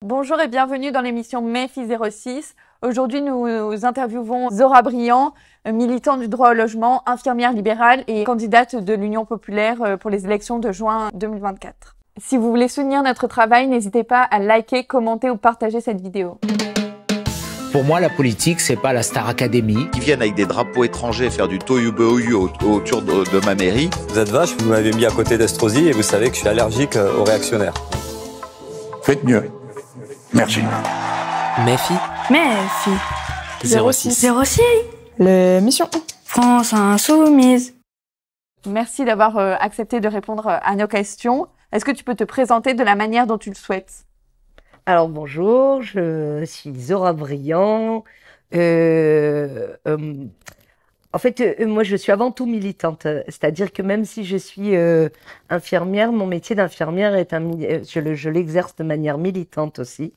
Bonjour et bienvenue dans l'émission MEFI06. Aujourd'hui, nous interviewons Zora Briand, militante du droit au logement, infirmière libérale et candidate de l'Union populaire pour les élections de juin 2024. Si vous voulez soutenir notre travail, n'hésitez pas à liker, commenter ou partager cette vidéo. Pour moi, la politique, c'est pas la Star Academy. Qui viennent avec des drapeaux étrangers faire du tohu-bohu autour de ma mairie. Vous êtes vache, vous m'avez mis à côté d'Estrosi et vous savez que je suis allergique aux réactionnaires. Faites mieux. Merci. MEFI. MEFI. 06. 06. L'émission France Insoumise. Merci d'avoir accepté de répondre à nos questions. Est-ce que tu peux te présenter de la manière dont tu le souhaites? Alors bonjour, je suis Zora Briand. Moi je suis avant tout militante, c'est-à-dire que même si je suis infirmière, mon métier d'infirmière je l'exerce de manière militante aussi.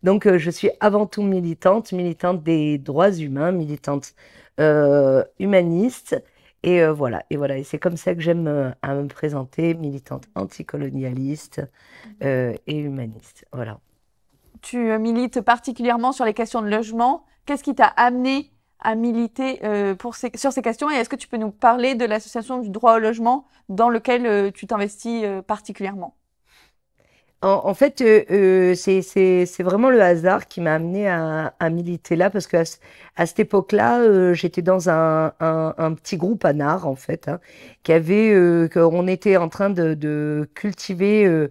Donc je suis avant tout militante des droits humains, militante humaniste. Et voilà, et c'est comme ça que j'aime à me présenter, militante anticolonialiste et humaniste. Voilà. Tu milites particulièrement sur les questions de logement. Qu'est-ce qui t'a amené à militer sur ces questions? Et est-ce que tu peux nous parler de l'association du droit au logement dans lequel tu t'investis particulièrement? En fait, c'est vraiment le hasard qui m'a amené à militer là, parce qu'à cette époque-là, j'étais dans un petit groupe à Nard, en fait, hein, qu'on était en train de cultiver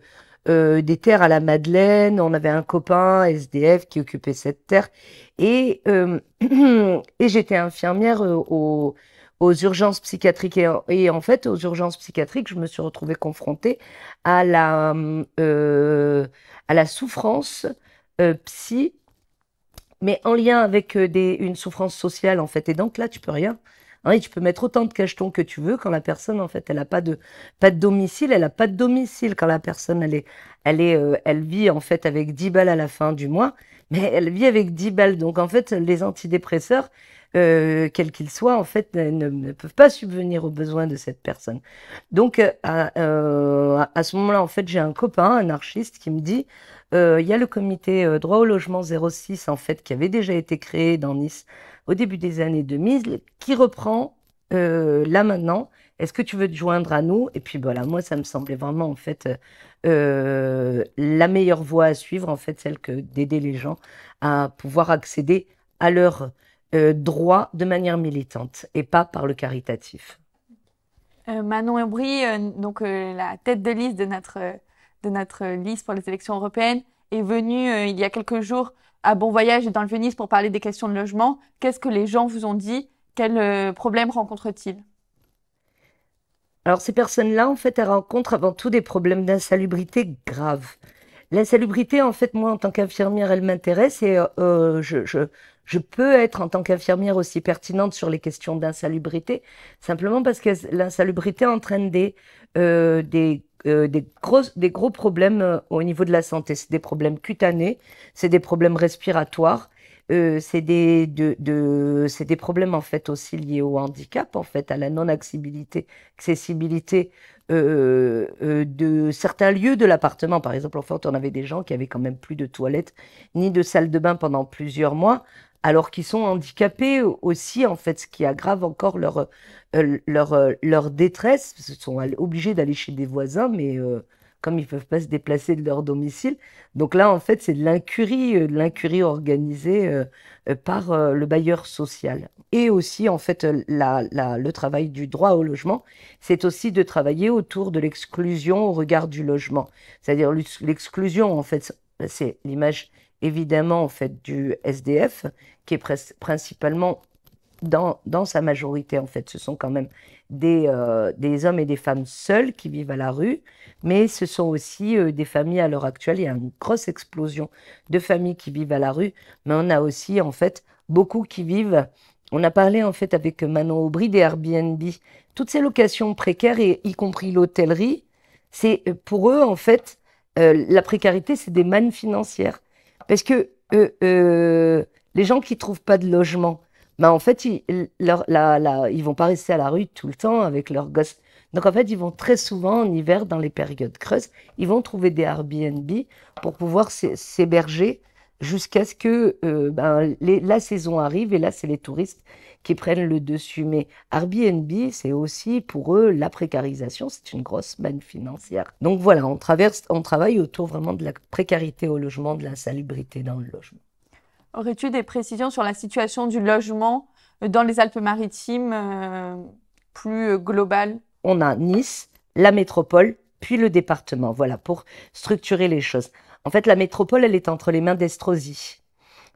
des terres à la Madeleine. On avait un copain SDF qui occupait cette terre, et j'étais infirmière aux urgences psychiatriques. Et en fait, aux urgences psychiatriques, je me suis retrouvée confrontée à la souffrance psy, mais en lien avec une souffrance sociale, en fait. Et donc là, tu peux rien. Hein, et tu peux mettre autant de cachetons que tu veux quand la personne, en fait, elle n'a pas de domicile. Elle n'a pas de domicile quand la personne, elle vit, en fait, avec 10 balles à la fin du mois, mais elle vit avec 10 balles. Donc, en fait, les antidépresseurs, quels qu'ils soient, en fait, ne peuvent pas subvenir aux besoins de cette personne. Donc, à ce moment-là, en fait, j'ai un copain, un anarchiste, qui me dit, il y a le comité droit au logement 06, en fait, qui avait déjà été créé dans Nice au début des années 2000, qui reprend là maintenant. Est-ce que tu veux te joindre à nous? Et puis voilà, moi, ça me semblait vraiment, en fait, la meilleure voie à suivre, en fait, celle d'aider les gens à pouvoir accéder à leurs droits de manière militante et pas par le caritatif. Manon Aubry, la tête de liste de notre liste pour les élections européennes, est venue il y a quelques jours à Bon Voyage et dans le Venise pour parler des questions de logement. Qu'est-ce que les gens vous ont dit? Quels problèmes rencontrent-ils? Alors, ces personnes-là, en fait, elles rencontrent avant tout des problèmes d'insalubrité graves. L'insalubrité, en fait, moi, en tant qu'infirmière, elle m'intéresse, et je peux être, en tant qu'infirmière, aussi pertinente sur les questions d'insalubrité, simplement parce que l'insalubrité entraîne des gros problèmes au niveau de la santé. C'est des problèmes cutanés, c'est des problèmes respiratoires, c'est des problèmes, en fait, aussi liés au handicap, en fait, à la non-accessibilité de certains lieux de l'appartement. Par exemple, en fait, on avait des gens qui avaient quand même plus de toilettes ni de salle de bain pendant plusieurs mois, alors qu'ils sont handicapés aussi, en fait, ce qui aggrave encore leur détresse. Ils sont obligés d'aller chez des voisins, mais comme ils ne peuvent pas se déplacer de leur domicile. Donc là, en fait, c'est de l'incurie organisée par le bailleur social. Et aussi, en fait, le travail du droit au logement, c'est aussi de travailler autour de l'exclusion au regard du logement. C'est-à-dire l'exclusion, en fait, c'est l'image évidemment, en fait, du SDF, qui est principalement dans sa majorité, en fait, ce sont quand même des hommes et des femmes seuls qui vivent à la rue, mais ce sont aussi des familles à l'heure actuelle. Il y a une grosse explosion de familles qui vivent à la rue, mais on a aussi, en fait, beaucoup qui vivent. On a parlé, en fait, avec Manon Aubry des Airbnb. Toutes ces locations précaires, et y compris l'hôtellerie, c'est pour eux, en fait, la précarité, c'est des mannes financières. Parce que les gens qui ne trouvent pas de logement, ben en fait, ils vont pas rester à la rue tout le temps avec leurs gosses Donc en fait, ils vont très souvent en hiver, dans les périodes creuses, ils vont trouver des Airbnb pour pouvoir s'héberger jusqu'à ce que la saison arrive. Et là, c'est les touristes qui prennent le dessus. Mais Airbnb, c'est aussi pour eux la précarisation. C'est une grosse manne financière. Donc voilà, on travaille autour vraiment de la précarité au logement, de l'insalubrité dans le logement. Aurais-tu des précisions sur la situation du logement dans les Alpes-Maritimes plus globales? On a Nice, la métropole, puis le département. Voilà, pour structurer les choses. En fait, la métropole, elle est entre les mains d'Estrosi.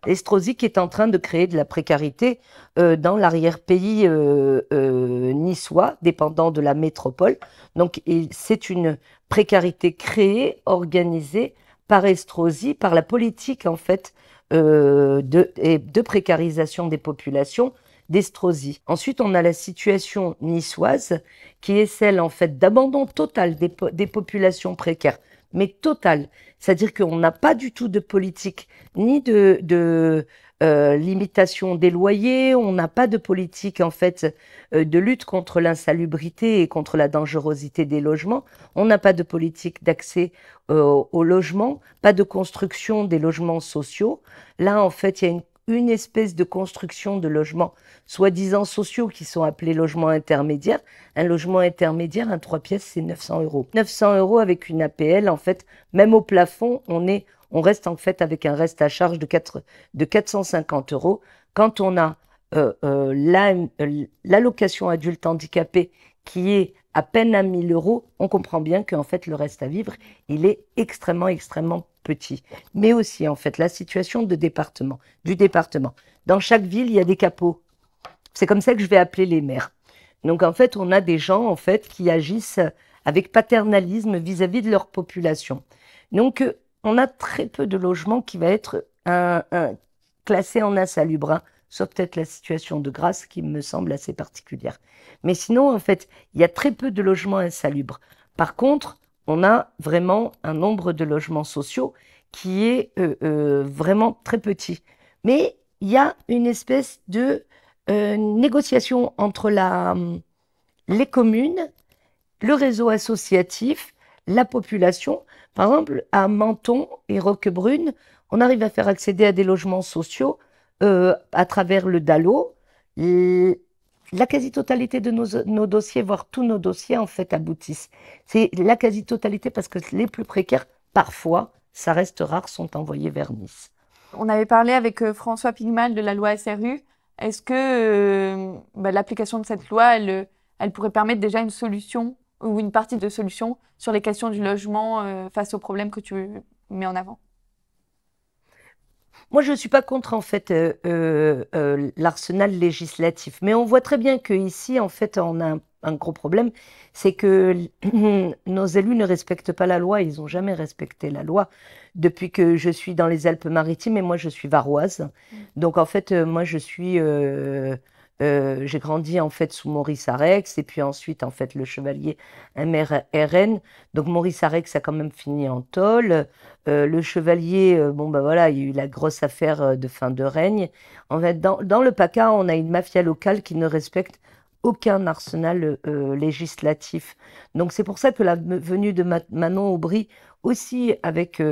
Estrosi qui est en train de créer de la précarité dans l'arrière-pays niçois, dépendant de la métropole. Donc, c'est une précarité créée, organisée par Estrosi, par la politique, en fait, de précarisation des populations d'Estrosi. Ensuite, on a la situation niçoise, qui est celle, en fait, d'abandon total des populations précaires, mais total. C'est-à-dire qu'on n'a pas du tout de politique, ni de limitation des loyers, on n'a pas de politique, en fait, de lutte contre l'insalubrité et contre la dangerosité des logements. On n'a pas de politique d'accès au logement, pas de construction des logements sociaux. Là, en fait, il y a une espèce de construction de logements soi-disant sociaux qui sont appelés logements intermédiaires. Un logement intermédiaire, un 3 pièces, c'est 900 €. 900 € avec une APL, en fait, même au plafond, on reste en fait avec un reste à charge de 450 €. Quand on a l'allocation adulte handicapé qui est à peine à 1 000 €, on comprend bien qu'en fait, le reste à vivre, il est extrêmement, extrêmement petit. Mais aussi, en fait, la situation du département. Dans chaque ville, il y a des capots. C'est comme ça que je vais appeler les maires. Donc, en fait, on a des gens, en fait, qui agissent avec paternalisme vis-à-vis de leur population. Donc, on a très peu de logements qui va être classés en insalubre, sauf peut-être la situation de Grasse qui me semble assez particulière. Mais sinon, en fait, il y a très peu de logements insalubres. Par contre, on a vraiment un nombre de logements sociaux qui est vraiment très petit. Mais il y a une espèce de négociation entre les communes, le réseau associatif, la population. Par exemple, à Menton et Roquebrune, on arrive à faire accéder à des logements sociaux à travers le DALO. La quasi-totalité de nos dossiers, voire tous nos dossiers, en fait, aboutissent. C'est la quasi-totalité parce que les plus précaires, parfois, ça reste rare, sont envoyés vers Nice. On avait parlé avec François Pigmal de la loi SRU. Est-ce que l'application de cette loi, elle pourrait permettre déjà une solution ou une partie de solution sur les questions du logement face aux problèmes que tu mets en avant? Moi, je ne suis pas contre, en fait, l'arsenal législatif. Mais on voit très bien qu'ici, en fait, on a un gros problème. C'est que nos élus ne respectent pas la loi. Ils n'ont jamais respecté la loi depuis que je suis dans les Alpes-Maritimes. Et moi, je suis varoise. Donc, en fait, moi, j'ai grandi en fait sous Maurice Arex et puis ensuite en fait le chevalier MRN. Donc Maurice Arex a quand même fini en tôle. Le chevalier, voilà, il y a eu la grosse affaire de fin de règne. En fait, dans le PACA, on a une mafia locale qui ne respecte aucun arsenal législatif. Donc c'est pour ça que la venue de Manon Aubry aussi avec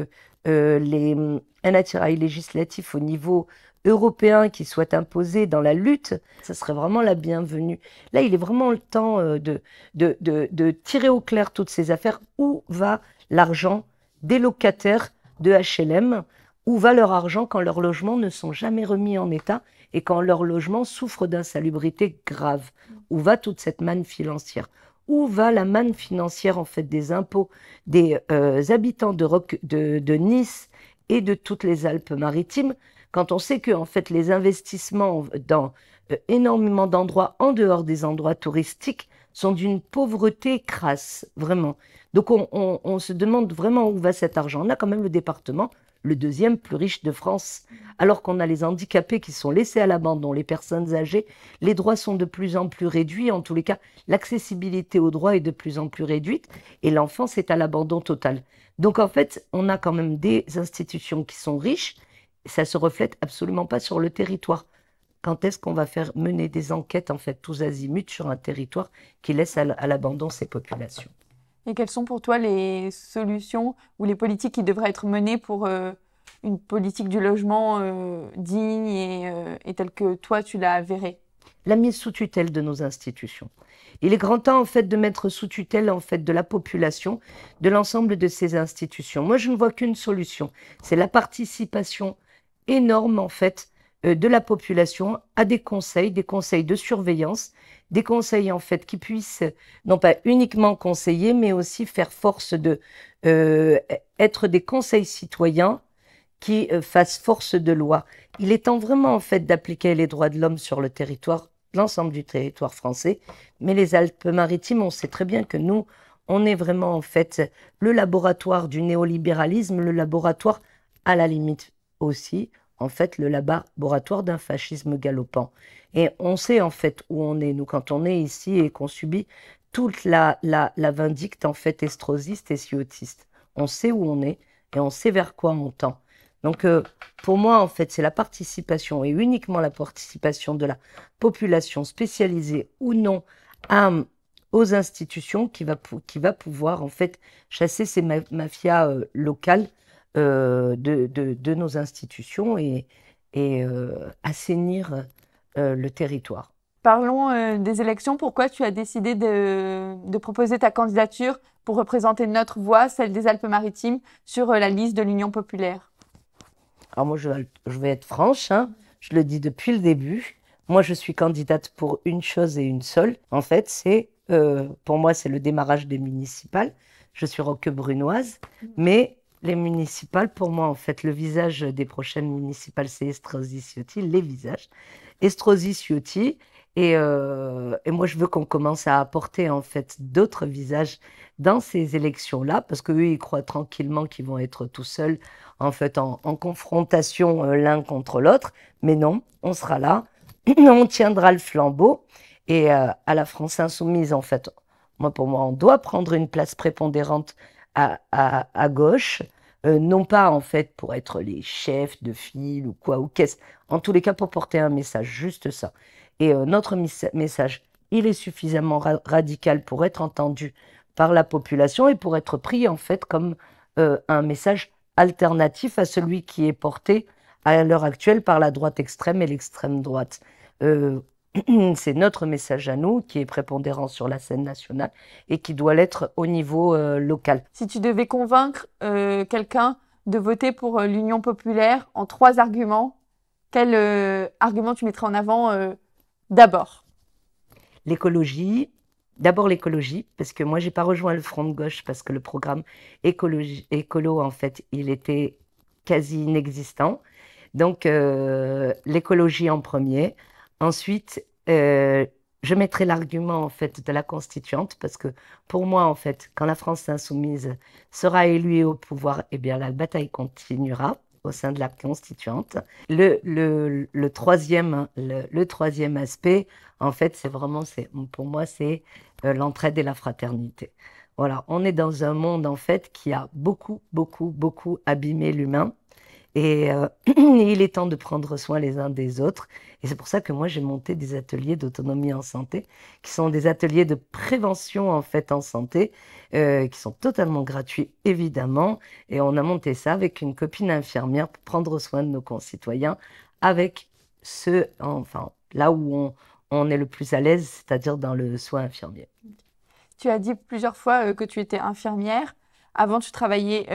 un attirail législatif au niveau européen qui soit imposé dans la lutte, ça serait vraiment la bienvenue. Là, il est vraiment le temps de tirer au clair toutes ces affaires. Où va l'argent des locataires de HLM? Où va leur argent quand leurs logements ne sont jamais remis en état et quand leurs logements souffrent d'insalubrité grave? Où va toute cette manne financière? Où va la manne financière en fait des impôts des habitants de Nice et de toutes les Alpes-Maritimes? Quand on sait que en fait, les investissements dans énormément d'endroits en dehors des endroits touristiques sont d'une pauvreté crasse, vraiment. Donc on se demande vraiment où va cet argent. On a quand même le département, le deuxième plus riche de France, alors qu'on a les handicapés qui sont laissés à l'abandon, les personnes âgées, les droits sont de plus en plus réduits, en tous les cas, l'accessibilité aux droits est de plus en plus réduite et l'enfance est à l'abandon total. Donc en fait, on a quand même des institutions qui sont riches. Ça se reflète absolument pas sur le territoire. quand est-ce qu'on va faire mener des enquêtes, en fait, tous azimuts sur un territoire qui laisse à l'abandon ces populations. Et quelles sont pour toi les solutions ou les politiques qui devraient être menées pour une politique du logement digne et telle que toi, tu l'as avérée? La mise sous tutelle de nos institutions. Il est grand temps, en fait, de mettre sous tutelle, en fait, de la population, de l'ensemble de ces institutions. Moi, je ne vois qu'une solution. C'est la participation énorme, en fait, de la population à des conseils de surveillance, des conseils, en fait, qui puissent, non pas uniquement conseiller, mais aussi faire force de être des conseils citoyens qui fassent force de loi. Il est temps vraiment, en fait, d'appliquer les droits de l'homme sur le territoire, l'ensemble du territoire français. Mais les Alpes-Maritimes, on sait très bien que nous, on est vraiment, en fait, le laboratoire du néolibéralisme, le laboratoire, à la limite aussi, en fait, le laboratoire d'un fascisme galopant. Et on sait, en fait, où on est, nous, quand on est ici et qu'on subit toute la vindicte, en fait, estrosiste et ciotiste. On sait où on est et on sait vers quoi on tend. Donc, pour moi, en fait, c'est la participation et uniquement la participation de la population spécialisée ou non aux institutions qui va pouvoir, en fait, chasser ces mafias locales de nos institutions et assainir le territoire. Parlons des élections. Pourquoi tu as décidé de proposer ta candidature pour représenter notre voix, celle des Alpes-Maritimes, sur la liste de l'Union populaire? Alors moi, je vais être franche, hein, je le dis depuis le début. Moi, je suis candidate pour une chose et une seule. En fait, pour moi, c'est le démarrage des municipales. Je suis roquebrunoise, mais les municipales, pour moi, en fait, le visage des prochaines municipales, c'est Estrosi-Ciotti, les visages. Estrosi-Ciotti, et moi, je veux qu'on commence à apporter, en fait, d'autres visages dans ces élections-là, parce qu'eux, ils croient tranquillement qu'ils vont être tout seuls, en fait, en confrontation l'un contre l'autre. Mais non, on sera là, on tiendra le flambeau. Et à la France insoumise, en fait, pour moi, on doit prendre une place prépondérante à gauche, non pas, en fait, pour être les chefs de file ou quoi, ou qu'est-ce. En tous les cas, pour porter un message, juste ça. Et notre message, il est suffisamment radical pour être entendu par la population et pour être pris, en fait, comme un message alternatif à celui qui est porté à l'heure actuelle par la droite extrême et l'extrême droite. C'est notre message à nous qui est prépondérant sur la scène nationale et qui doit l'être au niveau local. Si tu devais convaincre quelqu'un de voter pour l'Union populaire en 3 arguments, quel argument tu mettrais en avant d'abord? L'écologie. D'abord l'écologie, parce que moi, j'ai pas rejoint le Front de gauche parce que le programme écolo, en fait, il était quasi inexistant. Donc, l'écologie en premier. Ensuite, je mettrai l'argument, en fait, de la constituante, parce que pour moi, en fait, quand la France insoumise sera élue au pouvoir, eh bien, la bataille continuera au sein de la constituante. Le troisième aspect, en fait, pour moi, c'est l'entraide et la fraternité. Voilà, on est dans un monde, en fait, qui a beaucoup, beaucoup, beaucoup abîmé l'humain. Et il est temps de prendre soin les uns des autres. Et c'est pour ça que moi, j'ai monté des ateliers d'autonomie en santé, qui sont des ateliers de prévention, en fait, en santé, qui sont totalement gratuits, évidemment. Et on a monté ça avec une copine infirmière pour prendre soin de nos concitoyens, avec là où on est le plus à l'aise, c'est-à-dire dans le soin infirmier. Tu as dit plusieurs fois que tu étais infirmière. Avant, tu travaillais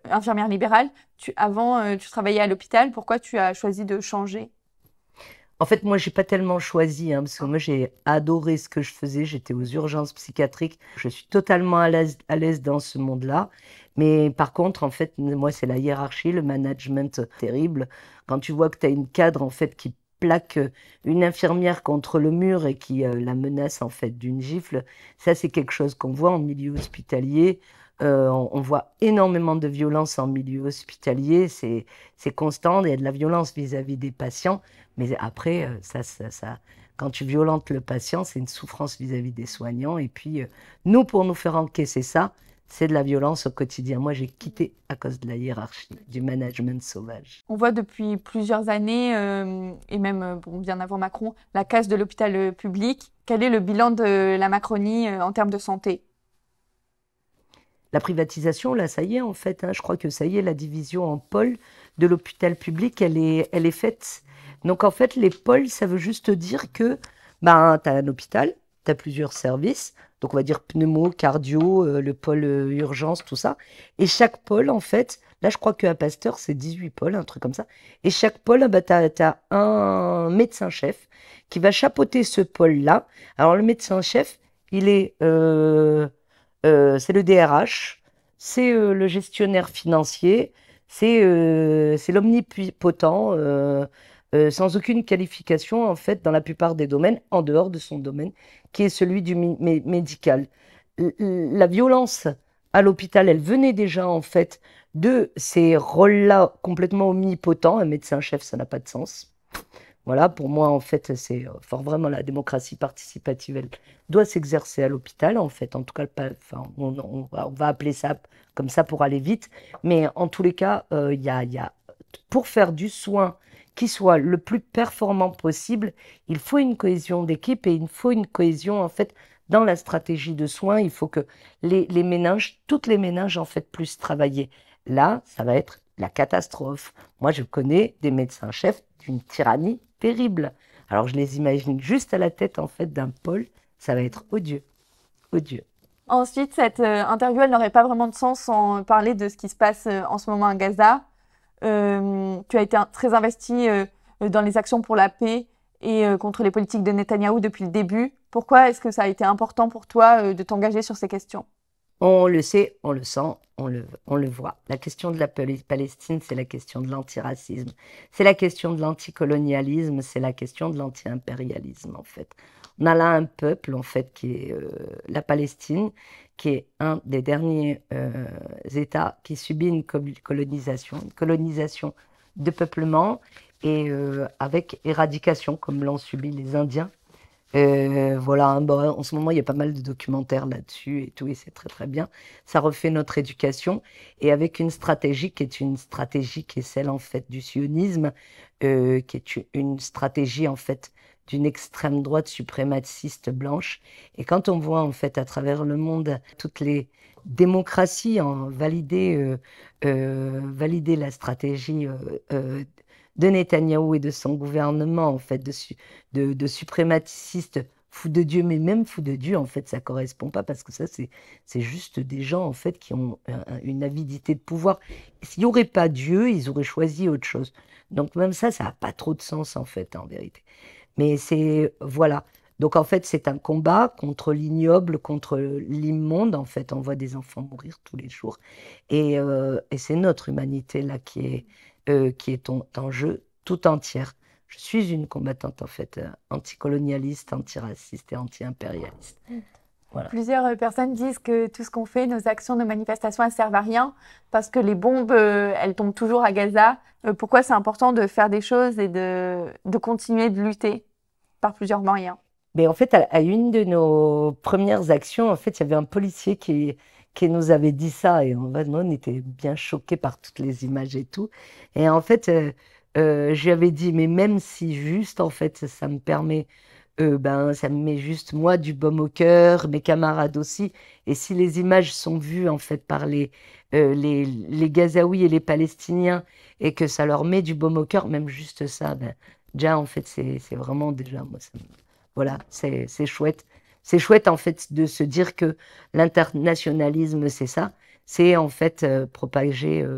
infirmière libérale. Avant, tu travaillais à l'hôpital. Pourquoi tu as choisi de changer? En fait, moi, j'ai pas tellement choisi, parce que moi, j'ai adoré ce que je faisais. J'étais aux urgences psychiatriques. Je suis totalement à l'aise dans ce monde-là. Mais par contre, en fait, moi, c'est la hiérarchie, le management terrible. Quand tu vois que tu as une cadre, en fait, qui plaque une infirmière contre le mur et qui la menace, en fait, d'une gifle, ça, c'est quelque chose qu'on voit en milieu hospitalier. On voit énormément de violence en milieu hospitalier, c'est constant, il y a de la violence vis-à-vis des patients, mais après, quand tu violentes le patient, c'est une souffrance vis-à-vis des soignants. Et puis, nous, pour nous faire encaisser ça, c'est de la violence au quotidien. Moi, j'ai quitté à cause de la hiérarchie, du management sauvage. On voit depuis plusieurs années, et même bien avant Macron, la casse de l'hôpital public. Quel est le bilan de la Macronie en termes de santé? La privatisation, là, ça y est, en fait. Je crois que ça y est, la division en pôles de l'hôpital public, elle est faite. Donc, en fait, les pôles, ça veut juste dire que tu as un hôpital, tu as plusieurs services. Donc, on va dire pneumo, cardio, le pôle urgence, tout ça. Et chaque pôle, en fait, là, je crois qu'à Pasteur, c'est 18 pôles, un truc comme ça. Et chaque pôle, tu as un médecin-chef qui va chapeauter ce pôle-là. Alors, le médecin-chef, il est... c'est le DRH, c'est le gestionnaire financier, c'est l'omnipotent, sans aucune qualification, en fait, dans la plupart des domaines, en dehors de son domaine, qui est celui du médical. La violence à l'hôpital, elle venait déjà, en fait, de ces rôles-là complètement omnipotents. Un médecin-chef, ça n'a pas de sens. Voilà, pour moi, en fait, c'est fort vraiment la démocratie participative, elle doit s'exercer à l'hôpital, en fait. En tout cas, on va appeler ça comme ça pour aller vite. Mais en tous les cas, pour faire du soin qui soit le plus performant possible, il faut une cohésion d'équipe et il faut une cohésion, en fait, dans la stratégie de soins. Il faut que les ménages, toutes les ménages, en fait, puissent travailler. Là, ça va être la catastrophe. Moi, je connais des médecins-chefs d'une tyrannie terrible. Alors, je les imagine juste à la tête, en fait, d'un pôle. Ça va être odieux. Odieux. Ensuite, cette interview, elle n'aurait pas vraiment de sens sans parler de ce qui se passe en ce moment à Gaza. Tu as été très investi dans les actions pour la paix et contre les politiques de Netanyahou depuis le début. Pourquoi est-ce que ça a été important pour toi de t'engager sur ces questions? On le sait, on le sent, on le voit. La question de la Palestine, c'est la question de l'antiracisme, c'est la question de l'anticolonialisme, c'est la question de l'anti-impérialisme, en fait. On a là un peuple, en fait, qui est la Palestine, qui est un des derniers États qui subit une colonisation de peuplement et avec éradication, comme l'ont subi les Indiens. Voilà, en ce moment, il y a pas mal de documentaires là-dessus et tout, et c'est très très bien. Ça refait notre éducation et avec une stratégie qui est celle en fait du sionisme, qui est une stratégie en fait d'une extrême droite suprémaciste blanche. Et quand on voit en fait à travers le monde toutes les démocraties valider la stratégie de Netanyahou et de son gouvernement, en fait, de suprémacistes fous de Dieu, mais même fous de Dieu, en fait, ça correspond pas, parce que ça, c'est juste des gens, en fait, qui ont une avidité de pouvoir. S'il n'y aurait pas Dieu, ils auraient choisi autre chose. Donc même ça n'a pas trop de sens, en fait, en vérité. Mais voilà. Donc, en fait, c'est un combat contre l'ignoble, contre l'immonde, en fait. On voit des enfants mourir tous les jours. Et c'est notre humanité, là, qui est en jeu tout entière. Je suis une combattante, en fait, anticolonialiste, antiraciste et anti-impérialiste. Voilà. Plusieurs personnes disent que tout ce qu'on fait, nos actions, nos manifestations, elles ne servent à rien parce que les bombes, elles tombent toujours à Gaza. Pourquoi c'est important de faire des choses et de continuer de lutter par plusieurs moyens? Mais en fait, à une de nos premières actions, en fait, il y avait un policier qui nous avait dit ça, et on était bien choqués par toutes les images et tout. Et en fait, je lui avais dit, mais même si juste, en fait, ça me permet, ça me met juste moi du baume au cœur, mes camarades aussi. Et si les images sont vues, en fait, par les Gazaouis et les Palestiniens, et que ça leur met du baume au cœur, même juste ça, déjà, en fait, c'est vraiment déjà, moi, voilà, c'est chouette. C'est chouette, en fait, de se dire que l'internationalisme, c'est ça. C'est, en fait, propager,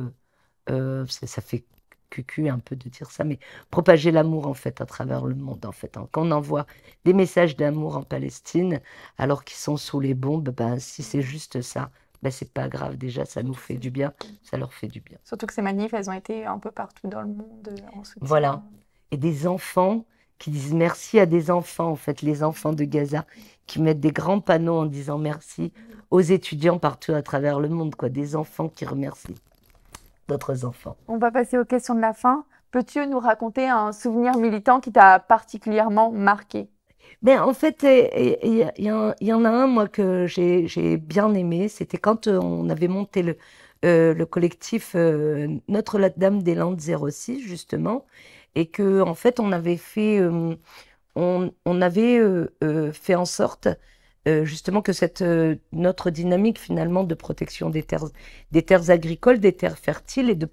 ça fait cucu un peu de dire ça, mais propager l'amour, en fait, à travers le monde, en fait. Quand on envoie des messages d'amour en Palestine, alors qu'ils sont sous les bombes, si c'est juste ça, c'est pas grave. Déjà, ça nous fait du bien, ça leur fait du bien. Surtout que ces manifs, elles ont été un peu partout dans le monde en soutien. Voilà. Et des enfants qui disent merci à des enfants, en fait, les enfants de Gaza, qui mettent des grands panneaux en disant merci aux étudiants partout à travers le monde, quoi. Des enfants qui remercient d'autres enfants. On va passer aux questions de la fin. Peux-tu nous raconter un souvenir militant qui t'a particulièrement marqué? Ben, en fait, il y en a un, moi, que j'ai bien aimé. C'était quand on avait monté le collectif Notre-Dame-des-Landes 06, justement, et que, en fait, on avait fait en sorte, justement, que notre dynamique, finalement, de protection des terres agricoles, des terres fertiles, et de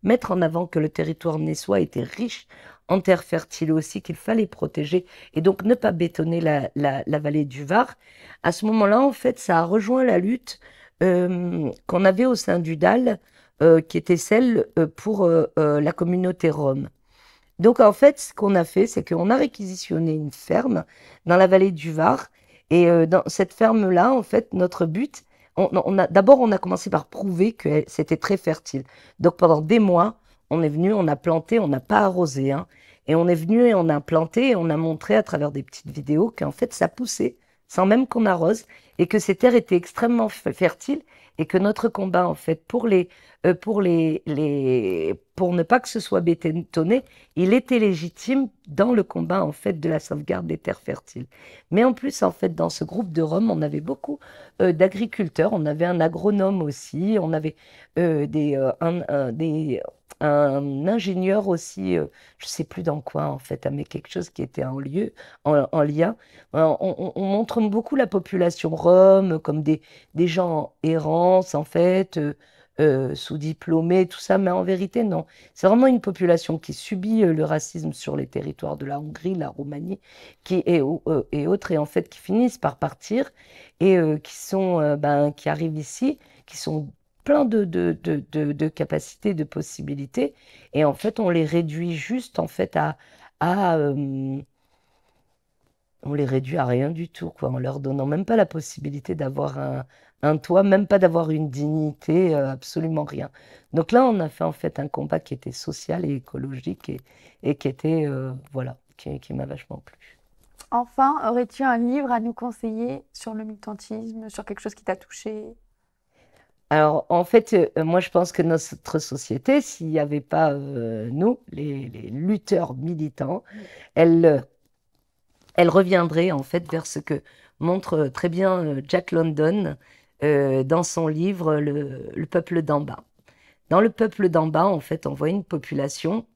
mettre en avant que le territoire niçois était riche en terres fertiles aussi, qu'il fallait protéger, et donc ne pas bétonner la vallée du Var. À ce moment-là, en fait, ça a rejoint la lutte qu'on avait au sein du DAL, qui était celle pour la communauté rome. Donc, en fait, ce qu'on a fait, c'est qu'on a réquisitionné une ferme dans la vallée du Var. Et dans cette ferme-là, en fait, notre but, d'abord, on a commencé par prouver que c'était très fertile. Donc, pendant des mois, on est venu, on a planté, on n'a pas arrosé, hein. Et on est venu et on a planté et on a montré à travers des petites vidéos qu'en fait, ça poussait sans même qu'on arrose et que ces terres étaient extrêmement fertiles et que notre combat, en fait, pour ne pas que ce soit bétonné, il était légitime dans le combat, en fait, de la sauvegarde des terres fertiles. Mais en plus, en fait, dans ce groupe de Roms, on avait beaucoup d'agriculteurs, on avait un agronome aussi, on avait un ingénieur aussi, je ne sais plus dans quoi, en fait, mais quelque chose qui était en lien. On montre beaucoup la population Rome comme des gens en errance, en fait, sous-diplômés, tout ça, mais en vérité, non. C'est vraiment une population qui subit le racisme sur les territoires de la Hongrie, la Roumanie, et autres, et en fait, qui finissent par partir, et qui arrivent ici, qui sont plein de capacités, de possibilités, et en fait, on les réduit juste, en fait, on les réduit à rien du tout, quoi, en leur donnant même pas la possibilité d'avoir un toit, même pas d'avoir une dignité, absolument rien. Donc là, on a fait en fait un combat qui était social et écologique et qui était, voilà, qui m'a vachement plu. Enfin, aurais-tu un livre à nous conseiller sur le militantisme, sur quelque chose qui t'a touché? Alors, en fait, moi, je pense que notre société, s'il n'y avait pas nous, les lutteurs militants, elle reviendrait en fait vers ce que montre très bien Jack London dans son livre Le peuple d'en bas. Dans Le peuple d'en bas, en fait, on voit une population.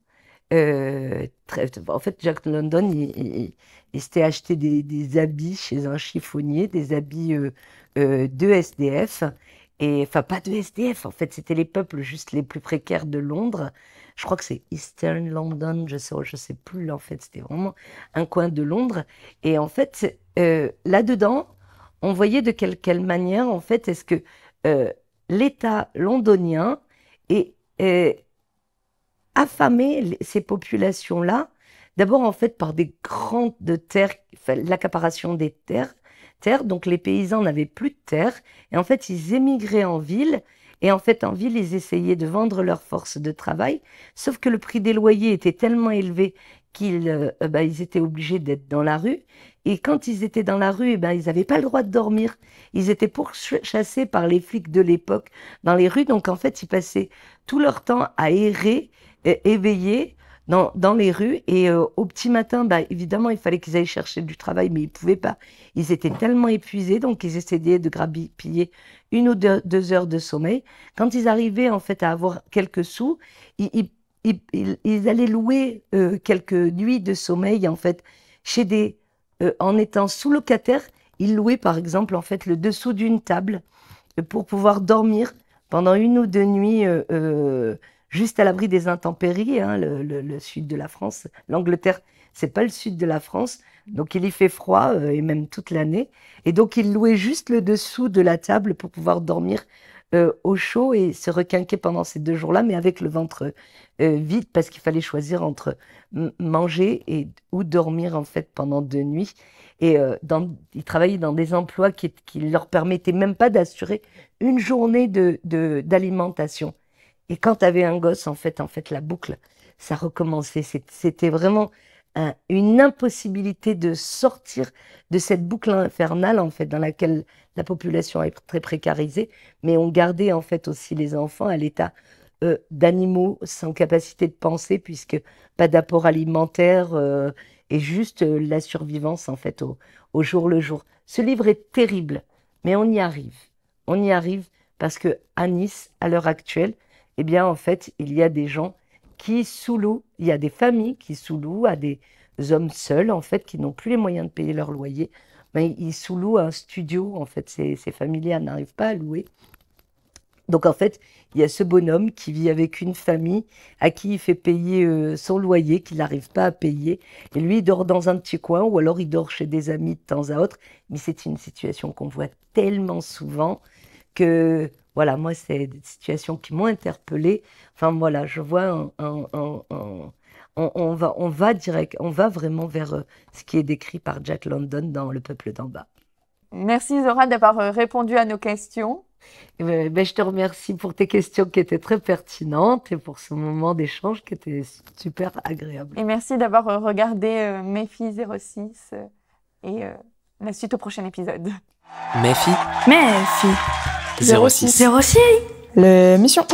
En fait, Jack London, il s'était acheté des habits chez un chiffonnier, des habits de SDF. Et enfin, pas de SDF, en fait, c'était les peuples juste les plus précaires de Londres. Je crois que c'est Eastern London, je sais plus, en fait, c'était vraiment un coin de Londres. Et en fait, là-dedans, on voyait de quelle manière, en fait, est-ce que l'État londonien affamait ces populations-là, d'abord, en fait, par des grandes terres, l'accaparation des terres, donc les paysans n'avaient plus de terre, et en fait, ils émigraient en ville, et en fait, en ville, ils essayaient de vendre leur force de travail, sauf que le prix des loyers était tellement élevé qu'ils ils étaient obligés d'être dans la rue, et quand ils étaient dans la rue, ils n'avaient pas le droit de dormir, ils étaient pourchassés par les flics de l'époque dans les rues, donc en fait, ils passaient tout leur temps à errer, éveillés, dans les rues, et au petit matin, évidemment, il fallait qu'ils aillent chercher du travail, mais ils ne pouvaient pas. Ils étaient tellement épuisés, donc ils essayaient de grappiller 1 ou 2 heures de sommeil. Quand ils arrivaient, en fait, à avoir quelques sous, ils allaient louer quelques nuits de sommeil, en fait, en étant sous-locataires. Ils louaient, par exemple, en fait, le dessous d'une table pour pouvoir dormir pendant 1 ou 2 nuits juste à l'abri des intempéries, hein, le sud de la France. L'Angleterre, c'est pas le sud de la France, donc il y fait froid, et même toute l'année. Et donc, ils louaient juste le dessous de la table pour pouvoir dormir au chaud et se requinquer pendant ces 2 jours-là, mais avec le ventre vide, parce qu'il fallait choisir entre manger ou dormir, en fait, pendant 2 nuits. Et ils travaillaient dans des emplois qui leur permettaient même pas d'assurer une journée d'alimentation. Et quand tu avais un gosse, en fait, la boucle, ça recommençait. C'était vraiment une impossibilité de sortir de cette boucle infernale, en fait, dans laquelle la population est très précarisée. Mais on gardait, en fait, aussi les enfants à l'état d'animaux sans capacité de penser, puisque pas d'apport alimentaire, et juste la survivance en fait au jour le jour. Ce livre est terrible, mais on y arrive. On y arrive parce que à Nice, à l'heure actuelle, eh bien en fait, il y a des gens qui sous-louent, il y a des familles qui sous-louent à des hommes seuls en fait qui n'ont plus les moyens de payer leur loyer. Mais ils sous-louent un studio en fait. Ces familles n'arrivent pas à louer. Donc en fait, il y a ce bonhomme qui vit avec une famille à qui il fait payer son loyer, qu'il n'arrive pas à payer. Et lui, il dort dans un petit coin ou alors il dort chez des amis de temps à autre. Mais c'est une situation qu'on voit tellement souvent que, voilà, moi, c'est des situations qui m'ont interpellée. Enfin, voilà, je vois on va vraiment vers ce qui est décrit par Jack London dans Le Peuple d'en bas. Merci Zora d'avoir répondu à nos questions. Je te remercie pour tes questions qui étaient très pertinentes et pour ce moment d'échange qui était super agréable. Et merci d'avoir regardé Méfi 06 et la suite au prochain épisode. Méfi 06. L'émission.